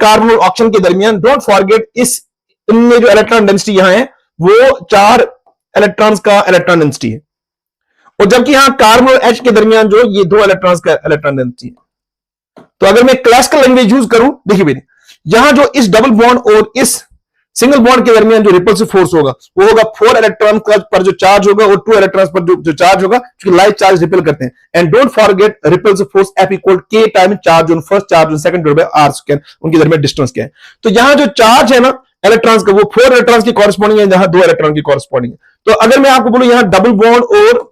Carbon और oxygen के दरमियान, डोंट फॉरगेट इस इनमें जो इलेक्ट्रॉन डेंसिटी यहां है वो 4 इलेक्ट्रॉन्स का इलेक्ट्रॉन डेंसिटी है, और जबकि यहां कार्बन और H के दरमियान जो ये 2 इलेक्ट्रॉन्स का इलेक्ट्रॉन डेंसिटी है। तो अगर मैं क्लासिकल लैंग्वेज यूज करूं, देखिए बेटे, यहां जो इस डबल बॉन्ड और इस सिंगल बॉन्ड के दरमियान जो रिपल्सिव फोर्स होगा वो होगा 4 इलेक्ट्रॉन पर जो चार्ज होगा और 2 इलेक्ट्रॉन पर जो चार्ज होगा, क्योंकि लाइक चार्ज रिपेल करते हैं। And don't forget repulsive force F equal K time charge on first, charge on second divided by R square, उनके दरमियान डिस्टेंस क्या है। तो यहां जो चार्ज है ना इलेक्ट्रॉन्स का, वो 4 इलेक्ट्रॉन्स की कॉरेस्पॉन्डिंग है, जहां 2 इलेक्ट्रॉन की कॉरेस्पॉन्डिंग है। तो अगर मैं आपको बोलूं यहां डबल बॉन्ड और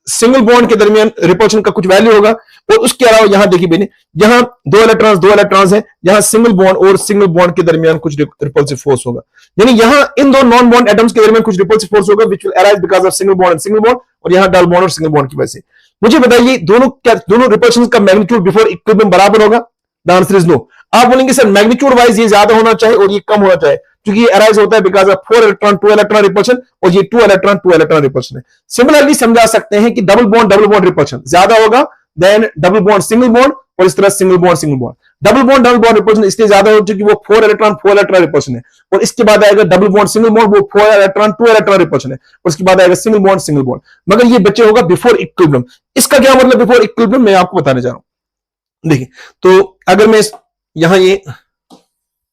सिंगल बॉन्ड के दरमियान रिपल्शन का कुछ वैल्यू होगा, और उसके अलावा यहां देखिए बेटे, यहां 2 इलेक्ट्रॉन्स है, यहां सिंगल बॉन्ड और सिंगल बॉन्ड के दरमियान कुछ रिपल्सिव फोर्स होगा, यानी यहां इन दो नॉन बॉन्ड एटम्स के दरमियान कुछ रिपल्सिव फोर्स होगा which will arise because of single bond and single bond, और यहां डबल बॉन्ड और सिंगल बॉन्ड की वजह से। मुझे बताइए दोनों रिपल्शन का मैग्नीट्यूड बिफोर इक्विलिब्रियम बराबर होगा? The answer is no. आप बोलेंगे सर मैग्नीट्यूड वाइज ये ज्यादा होना चाहिए और ये कम होना चाहिए, क्योंकि ये अराइज होता है because of 4 electron 2 electron repulsion, और ये 2 इलेक्ट्रॉन रिपल्शन है। सिमिलरली समझा सकते हैं कि डबल बॉन्ड रिपल्शन ज्यादा होगा then double bond single bond, और इस तरह single bond double bond repulsion इसलिए ज्यादा हो क्योंकि वो 4 इलेक्ट्रॉन रिपल्शन है, और इसके बाद आएगा डबल बॉन्ड सिंगल बॉन्ड, वो 4 इलेक्ट्रॉन 2 इलेक्ट्रॉन रिपल्शन है, और उसके बाद आएगा सिंगल बॉन्ड। मगर ये बच्चे होगा बिफोर इक्विलिब्रियम। इसका क्या मतलब बिफोर इक्विलिब्रियम, मैं आपको बताने जा रहा हूं। देखिए, तो अगर मैं यहां ये